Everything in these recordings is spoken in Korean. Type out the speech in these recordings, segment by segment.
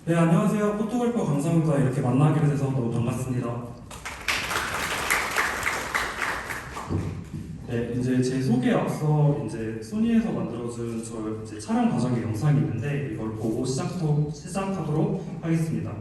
네, 안녕하세요. 포토그래퍼 강상우입니다. 이렇게 만나게 돼서 너무 반갑습니다. 네, 이제 제 소개에 앞서 이제 소니에서 만들어준 저 이제 촬영 과정의 영상이 있는데 이걸 보고 시작하도록 하겠습니다.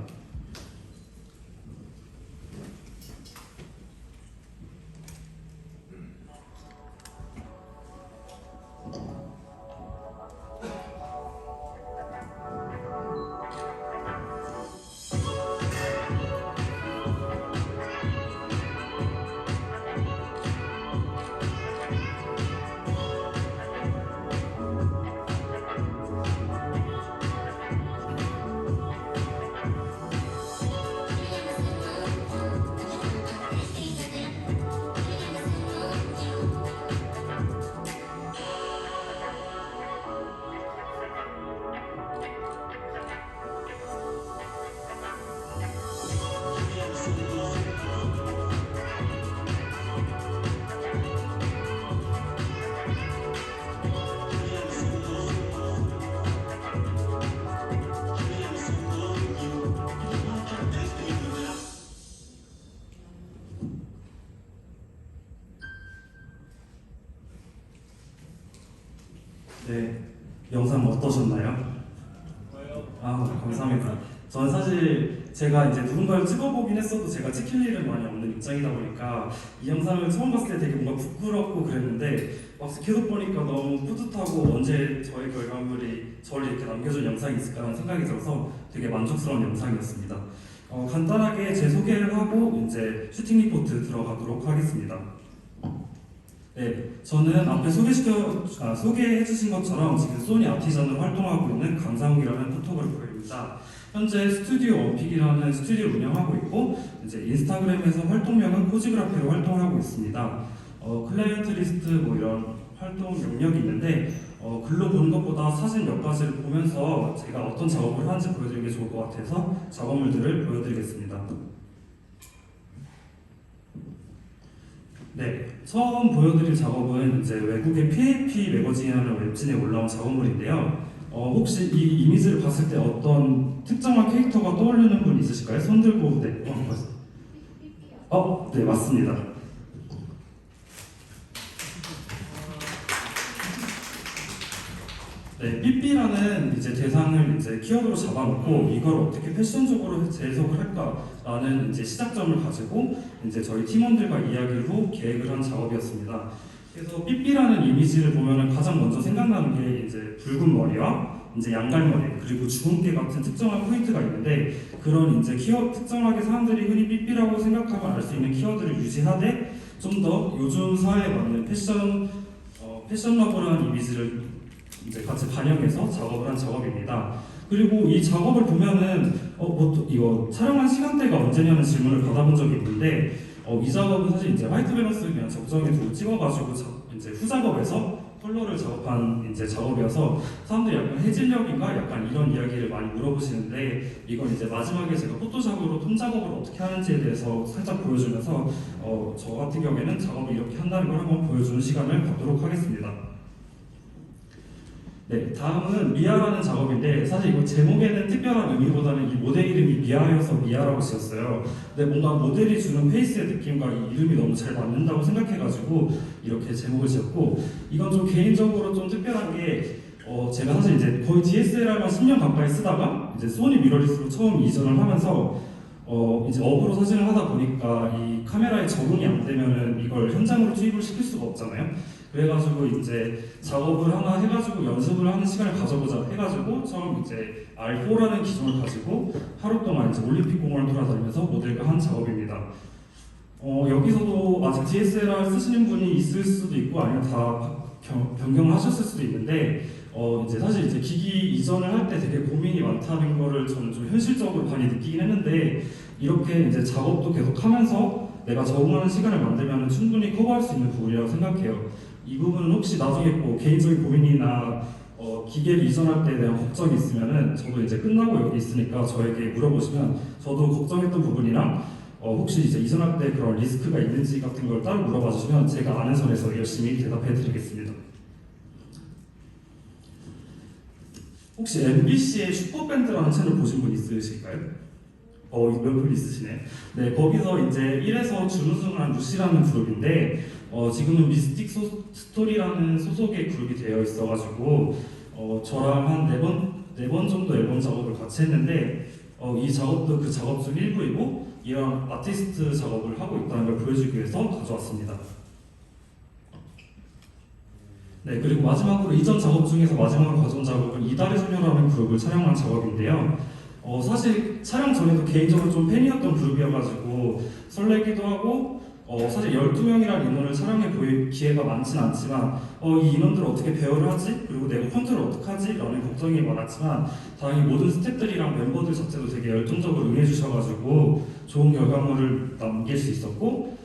네, 영상 어떠셨나요? 아, 감사합니다. 저는 사실 제가 이제 누군가를 찍어보긴 했어도 제가 찍힐 일은 많이 없는 입장이다 보니까 이 영상을 처음 봤을 때 되게 뭔가 부끄럽고 그랬는데 막상 계속 보니까 너무 뿌듯하고 언제 저의 결과물이 저를 이렇게 남겨준 영상이 있을까라는 생각이 들어서 되게 만족스러운 영상이었습니다. 간단하게 제 소개를 하고 이제 슈팅 리포트 들어가도록 하겠습니다. 네, 저는 앞에 소개해주신 것처럼 지금 소니 아티전으로 활동하고 있는 강상욱이라는 포토그래퍼입니다. 현재 스튜디오 원픽이라는 스튜디오를 운영하고 있고 이제 인스타그램에서 활동명은 코지그라피로 활동을 하고 있습니다. 클라이언트 리스트 뭐 이런 활동 영역이 있는데 글로 보는 것보다 사진 몇 가지를 보면서 제가 어떤 작업을 하는지 보여드리는 게 좋을 것 같아서 작업물들을 보여드리겠습니다. 네, 처음 보여드릴 작업은 이제 외국의 PAP 매거진이라는 웹진에 올라온 작업물인데요. 혹시 이 이미지를 봤을 때 어떤 특정한 캐릭터가 떠오르는 분 있으실까요? 손 들고 네, 네 맞습니다. 네, 삐삐라는 이제 대상을 이제 키워드로 잡아놓고 이걸 어떻게 패션적으로 재해석을 할까라는 이제 시작점을 가지고 이제 저희 팀원들과 이야기를 후 계획을 한 작업이었습니다. 그래서 삐삐라는 이미지를 보면은 가장 먼저 생각나는 게 이제 붉은 머리와 이제 양갈머리 그리고 주근깨 같은 특정한 포인트가 있는데 그런 이제 특정하게 사람들이 흔히 삐삐라고 생각하면 알 수 있는 키워드를 유지하되 좀 더 요즘 사회에 맞는 패션러블한 이미지를 이제 같이 반영해서 작업을 한 작업입니다. 그리고 이 작업을 보면은 이거 촬영한 시간대가 언제냐는 질문을 받아본 적이 있는데 이 작업은 사실 이제 화이트 밸런스 그냥 적정히 두고 찍어가지고 이제 후작업에서 컬러를 작업한 이제 작업이어서 사람들이 약간 해질녘인가 약간 이런 이야기를 많이 물어보시는데 이건 이제 마지막에 제가 포토샵으로 톤 작업을 어떻게 하는지에 대해서 살짝 보여주면서 저 같은 경우에는 작업을 이렇게 한다는 걸 한번 보여주는 시간을 갖도록 하겠습니다. 네, 다음은 미아라는 작업인데 사실 이거 제목에는 특별한 의미보다는 이 모델 이름이 미아여서 미아라고 지었어요. 근데 뭔가 모델이 주는 페이스의 느낌과 이 이름이 너무 잘 맞는다고 생각해가지고 이렇게 제목을 지었고 이건 좀 개인적으로 좀 특별한 게 제가 사실 이제 거의 DSLR만 10년 가까이 쓰다가 이제 소니 미러리스로 처음 이전을 하면서 이제 업으로 사진을 하다 보니까 이 카메라에 적응이 안 되면은 이걸 현장으로 투입을 시킬 수가 없잖아요. 그래가지고 이제 작업을 하나 해가지고 연습을 하는 시간을 가져보자 해가지고 처음 이제 R4라는 기종을 가지고 하루 동안 이제 올림픽 공원을 돌아다니면서 모델과 한 작업입니다. 여기서도 아직 DSLR 쓰시는 분이 있을 수도 있고 아니면 다 변경하셨을 수도 있는데 이제 사실 이제 기기 이전을 할 때 되게 고민이 많다는 거를 저는 좀 현실적으로 많이 느끼긴 했는데 이렇게 이제 작업도 계속 하면서 내가 적응하는 시간을 만들면 충분히 커버할 수 있는 부분이라고 생각해요. 이 부분은 혹시 나중에 뭐 개인적인 고민이나 기계를 이전할 때에 대한 걱정이 있으면은 저도 이제 끝나고 여기 있으니까 저에게 물어보시면 저도 걱정했던 부분이랑 혹시 이제 이전할 때 그런 리스크가 있는지 같은 걸 따로 물어봐 주시면 제가 아는 선에서 열심히 대답해 드리겠습니다. 혹시 MBC의 슈퍼밴드라는 채널 보신 분 있으실까요? 몇 분 있으시네. 네, 거기서 이제 1에서 준우승을 한 루시라는 그룹인데 지금은 미스틱 스토리라는 소속의 그룹이 되어 있어가지고 저랑 한 네 번 정도 앨범 작업을 같이 했는데 이 작업도 그 작업 중 일부이고 이런 아티스트 작업을 하고 있다는 걸 보여주기 위해서 가져왔습니다. 네, 그리고 마지막으로 이전 작업 중에서 마지막으로 가져온 작업은 이달의 소녀라는 그룹을 촬영한 작업인데요. 사실 촬영 전에도 개인적으로 좀 팬이었던 그룹이어가지고 설레기도 하고 사실 12명이라는 인원을 촬영해 보일 기회가 많진 않지만 이 인원들을 어떻게 배열을 하지? 그리고 내가 컨트롤을 어떻게 하지? 라는 걱정이 많았지만 다행히 모든 스태프들이랑 멤버들 자체도 되게 열정적으로 응해주셔가지고 좋은 결과물을 남길 수 있었고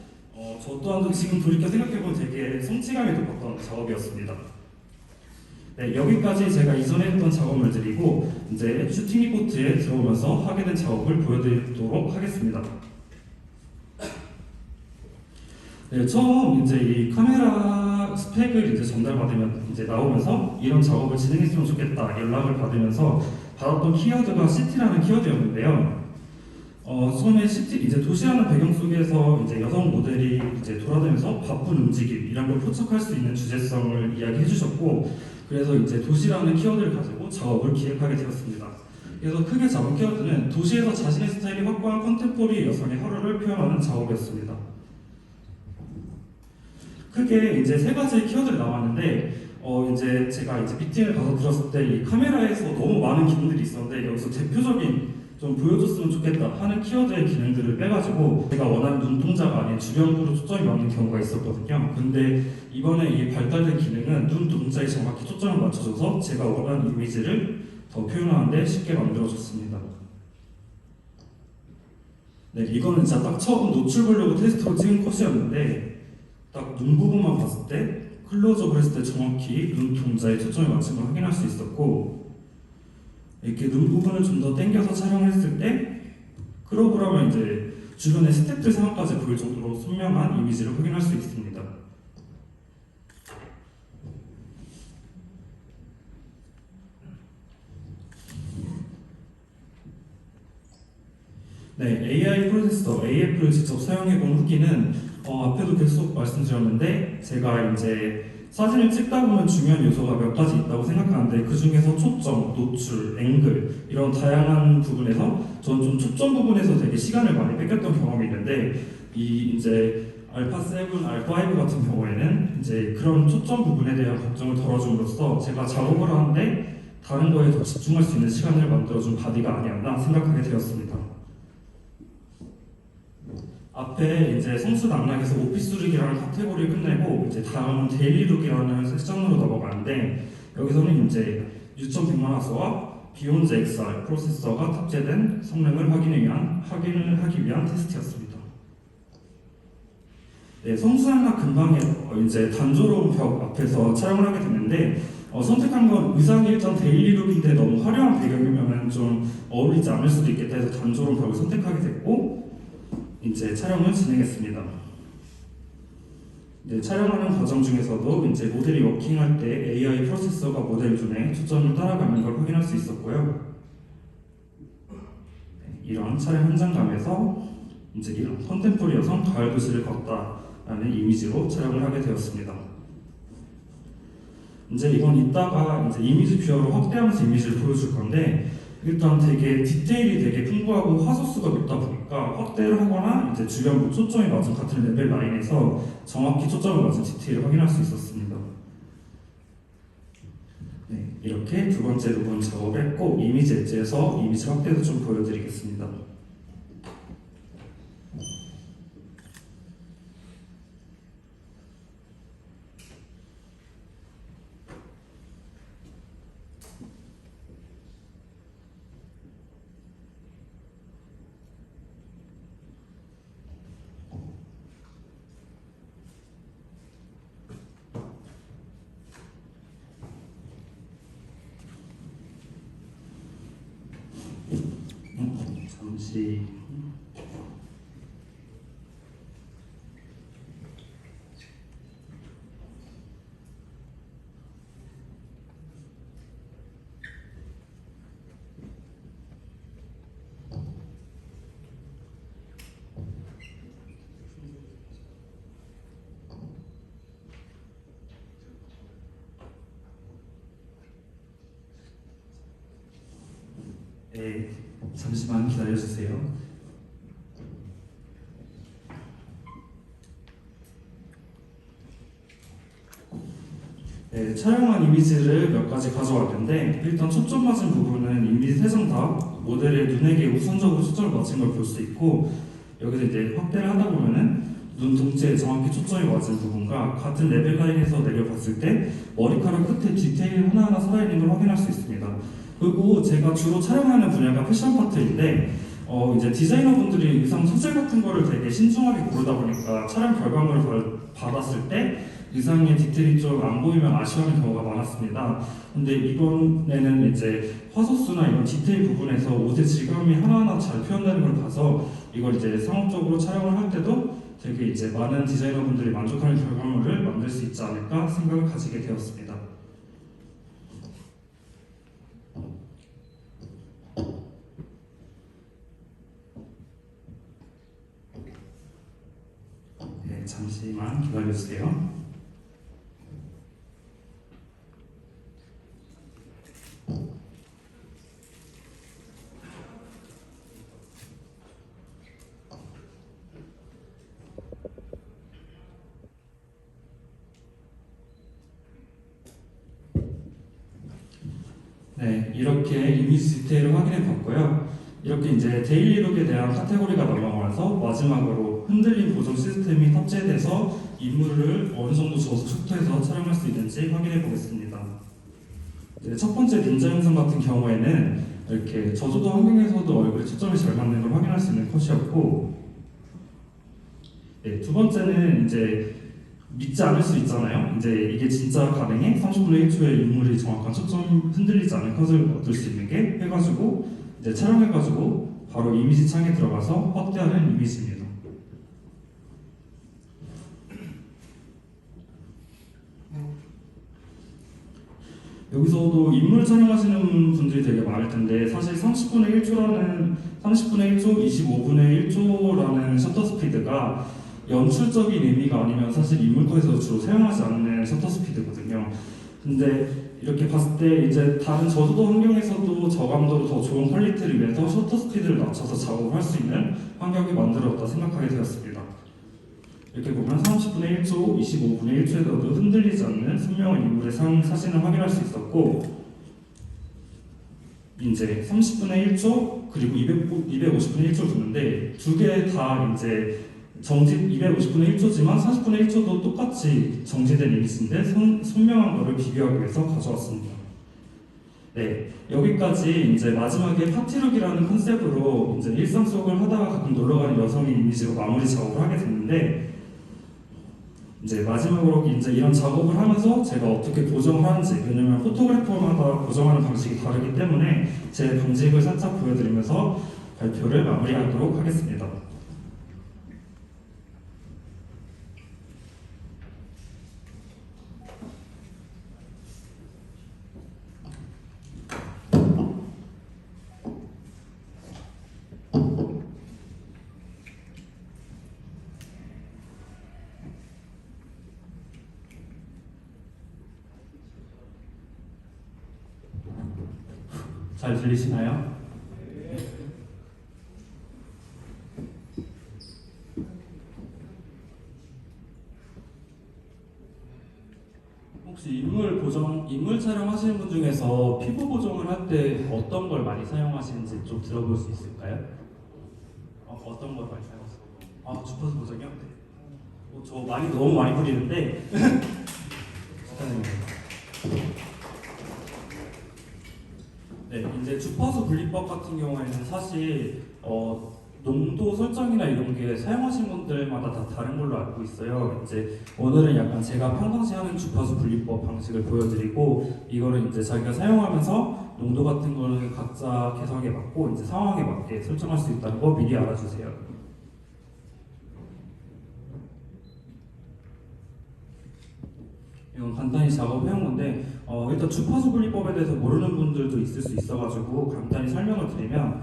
저 또한도 지금 돌이켜 생각해보면 되게 성취감이 돋았던 작업이었습니다. 네, 여기까지 제가 이전에 했던 작업물들이고 이제 슈팅 리포트에 들어오면서 하게 된 작업을 보여드리도록 하겠습니다. 네, 처음 이제 이 카메라 스펙을 이제 전달받으면 이제 나오면서 이런 작업을 진행했으면 좋겠다 연락을 받으면서 받았던 키워드가 시티라는 키워드였는데요. 처음에 시티 이제 도시라는 배경 속에서 이제 여성 모델이 이제 돌아다니면서 바쁜 움직임 이런 걸 포착할 수 있는 주제성을 이야기해 주셨고 그래서 이제 도시라는 키워드를 가지고 작업을 기획하게 되었습니다. 그래서 크게 잡은 키워드는 도시에서 자신의 스타일이 확고한 컨템포리 여성의 하루를 표현하는 작업이었습니다. 크게 이제 세 가지 키워드를 나왔는데 이제 제가 이제 미팅을 가서 들었을 때 이 카메라에서 너무 많은 기능들이 있었는데 여기서 대표적인 좀 보여줬으면 좋겠다 하는 키워드의 기능들을 빼가지고 제가 원하는 눈동자가 아닌 주변부로 초점이 맞는 경우가 있었거든요. 근데 이번에 이 발달된 기능은 눈동자에 정확히 초점을 맞춰줘서 제가 원하는 이미지를 더 표현하는데 쉽게 만들어줬습니다. 네, 이거는 진짜 딱 처음 노출 보려고 테스트로 찍은 컷이었는데 딱 눈 부분만 봤을 때 클로즈업을 했을 때 정확히 눈동자에 초점을 맞춘 걸 확인할 수 있었고 이렇게 눈 부분을 좀 더 당겨서 촬영했을 때 크롭을 하면 이제 주변의 스태프들 상황까지 보일 정도로 선명한 이미지를 확인할 수 있습니다. 네, AI 프로세서 AF를 직접 사용해본 후기는 앞에도 계속 말씀드렸는데 제가 이제 사진을 찍다 보면 중요한 요소가 몇 가지 있다고 생각하는데 그 중에서 초점, 노출, 앵글 이런 다양한 부분에서 저는 좀 초점 부분에서 되게 시간을 많이 뺏겼던 경험이 있는데 이 이제 알파 7, 알파 5 같은 경우에는 이제 그런 초점 부분에 대한 걱정을 덜어줌으로써 제가 작업을 하는데 다른 거에 더 집중할 수 있는 시간을 만들어준 바디가 아니었나 생각하게 되었습니다. 앞에 이제 성수당락에서 오피스룩이라는 카테고리를 끝내고 이제 다음은 데일리룩이라는 섹션으로 넘어가는데 여기서는 이제 6,100만 화소와 비욘즈 XR 프로세서가 탑재된 성능을 확인을 하기 위한 테스트였습니다. 네, 성수당락 근방에 이제 단조로운 벽 앞에서 촬영을 하게 됐는데 선택한 건 의상이 일단 데일리룩인데 너무 화려한 배경이면 좀 어울리지 않을 수도 있겠다 해서 단조로운 벽을 선택하게 됐고 이제 촬영을 진행했습니다. 네, 촬영하는 과정 중에서도 이제 모델이 워킹할 때 AI 프로세서가 모델 눈에 초점을 따라가는 걸 확인할 수 있었고요. 네, 이런 촬영 현장감에서 이제 이런 컨템포리 여성 가을 도시를 걷다라는 이미지로 촬영을 하게 되었습니다. 이제 이건 이따가 이제 이미지 뷰어로 확대하면서 이미지를 보여줄 건데 일단 되게 디테일이 되게 풍부하고 화소수가 높다 보니까 확대를 하거나 이제 주변부 초점이 맞은 같은 레벨 라인에서 정확히 초점을 맞은 디테일을 확인할 수 있었습니다. 네, 이렇게 두 번째 부분 작업했고 이미지 엣지에서 이미지 확대도 좀 보여드리겠습니다. 잠시 네, 잠시만 기다려주세요. 네, 촬영한 이미지를 몇 가지 가져왔는데 일단 초점 맞은 부분은 이미지 3장 다 모델의 눈에게 우선적으로 초점을 맞춘 걸 볼 수 있고, 여기서 이제 확대를 하다 보면은 눈 동체에 정확히 초점이 맞은 부분과 같은 레벨 라인에서 내려봤을 때 머리카락 끝에 디테일 하나하나 살아있는 걸 확인할 수 있습니다. 그리고 제가 주로 촬영하는 분야가 패션 파트인데 이제 디자이너분들이 의상 소재 같은 거를 되게 신중하게 고르다 보니까 촬영 결과물을 받았을 때 의상의 디테일이 좀 안 보이면 아쉬워하는 경우가 많았습니다. 근데 이번에는 이제 화소수나 이런 디테일 부분에서 옷의 질감이 하나하나 잘 표현되는 걸 봐서 이걸 이제 상업적으로 촬영을 할 때도 되게 이제 많은 디자이너분들이 만족하는 결과물을 만들 수 있지 않을까 생각을 가지게 되었습니다. 네, 잠시만 기다려주세요. 네, 이렇게 이미지 디테일을 확인해 봤고요. 이렇게 이제 데일리룩에 대한 카테고리가 넘어가면서 마지막으로 흔들림 보정 시스템이 탑재돼서 인물을 어느 정도 저속 속도에서 촬영할 수 있는지 확인해 보겠습니다. 이제 첫 번째 닌자 영상 같은 경우에는 이렇게 저조도 환경에서도 얼굴에 초점이 잘 맞는 걸 확인할 수 있는 컷이었고, 네, 두 번째는 이제 믿지 않을 수 있잖아요. 이제 이게 진짜 가능해? 30분의 1초에 인물이 정확한 초점 흔들리지 않은 컷을 얻을 수 있는 게 해가지고 이제 촬영해가지고 바로 이미지 창에 들어가서 확대하는 이미지입니다. 여기서도 인물 촬영하시는 분들이 되게 많을 텐데 사실 30분의 1초, 25분의 1초라는 셔터 스피드가 연출적인 의미가 아니면 사실 인물컷에서 주로 사용하지 않는 셔터 스피드거든요. 근데 이렇게 봤을 때 이제 다른 저조도 환경에서도 저감도로 더 좋은 퀄리티를 위해서 셔터 스피드를 낮춰서 작업을 할 수 있는 환경이 만들어졌다 생각하게 되었습니다. 이렇게 보면 30분의 1초, 25분의 1초에서도 흔들리지 않는 선명한 인물의 사진을 확인할 수 있었고, 이제 30분의 1초 그리고 250분의 1초 두는데 두 개 다 이제 정지 250분의 1초지만 40분의 1초도 똑같이 정지된 이미지인데 선명한 거를 비교하기 위해서 가져왔습니다. 네, 여기까지 이제 마지막에 파티룩이라는 컨셉으로 이제 일상 속을 하다가 가끔 놀러가는 여성의 이미지로 마무리 작업을 하게 됐는데, 이제 마지막으로 이제 이런 작업을 하면서 제가 어떻게 보정을 하는지, 왜냐면 포토그래퍼마다 보정하는 방식이 다르기 때문에 제 방식을 살짝 보여드리면서 발표를 마무리하도록 하겠습니다. 잘 들리시나요? 혹시 인물 촬영하시는 분 중에서 피부 보정을 할 때 어떤 걸 많이 사용하시는지 좀 들어볼 수 있을까요? 어떤 걸 많이 사용하세요? 주파수 보정이요? 네. 저 너무 많이 뿌리는데 축하드립니다. 네, 이제 주파수 분리법 같은 경우에는 사실 농도 설정이나 이런 게 사용하신 분들마다 다 다른 걸로 알고 있어요. 이제 오늘은 약간 제가 평상시 하는 주파수 분리법 방식을 보여드리고, 이거를 이제 자기가 사용하면서 농도 같은 거는 각자 개성에 맞고 이제 상황에 맞게 설정할 수 있다는 거 미리 알아주세요. 이건 간단히 작업해온 건데 일단 주파수 분리법에 대해서 모르는 분들도 있을 수 있어가지고 간단히 설명을 드리면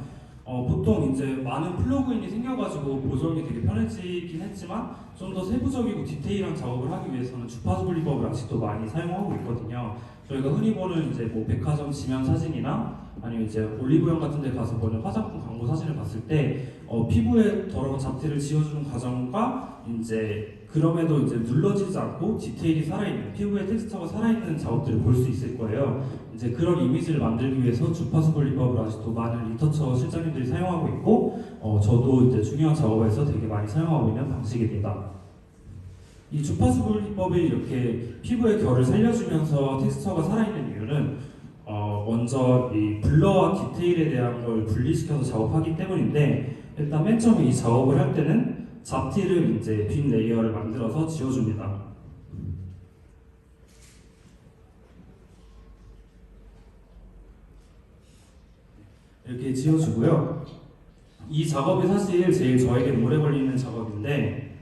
보통 이제 많은 플러그인이 생겨가지고 보정이 되게 편해지긴 했지만 좀 더 세부적이고 디테일한 작업을 하기 위해서는 주파수 분리법을 아직도 많이 사용하고 있거든요. 저희가 흔히 보는 이제 뭐 백화점 지면 사진이나 아니면 이제 올리브영 같은 데 가서 보는 화장품 광고 사진을 봤을 때 피부에 더러운 잡티를 지워주는 과정과 이제 그럼에도 이제 눌러지지 않고 디테일이 살아있는 피부의 텍스처가 살아있는 작업들을 볼 수 있을 거예요. 이제 그런 이미지를 만들기 위해서 주파수 분리법을 아직도 많은 리터처 실장님들이 사용하고 있고 저도 이제 중요한 작업에서 되게 많이 사용하고 있는 방식입니다. 이 주파수 분리법이 이렇게 피부의 결을 살려주면서 텍스처가 살아있는 이유는 먼저 이 블러와 디테일에 대한 걸 분리시켜서 작업하기 때문인데 일단 맨 처음에 이 작업을 할 때는 잡티를 이제 빈 레이어를 만들어서 지워줍니다. 이렇게 지워주고요. 이 작업이 사실 제일 저에게 오래 걸리는 작업인데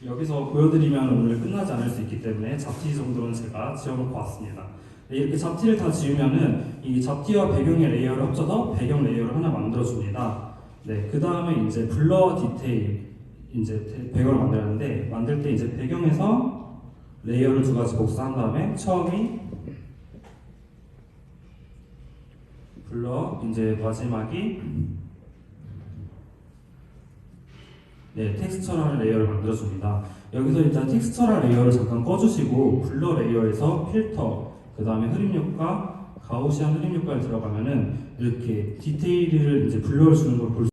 여기서 보여드리면 오늘 끝나지 않을 수 있기 때문에 잡티 정도는 제가 지워놓고 왔습니다. 이렇게 잡티를 다 지우면은 이 잡티와 배경의 레이어를 합쳐서 배경 레이어를 하나 만들어줍니다. 네, 그 다음에 이제 블러와 디테일 이제 배경을 만들었는데 만들 때 이제 배경에서 레이어를 두 가지 복사한 다음에 처음이 블러 이제 마지막이 네, 텍스처라는 레이어를 만들어줍니다. 여기서 일단 텍스처라는 레이어를 잠깐 꺼주시고 블러 레이어에서 필터, 그 다음에 흐림 효과, 가우시안 흐림 효과를 들어가면은 이렇게 디테일을 이제 블러를 주는 걸 볼 수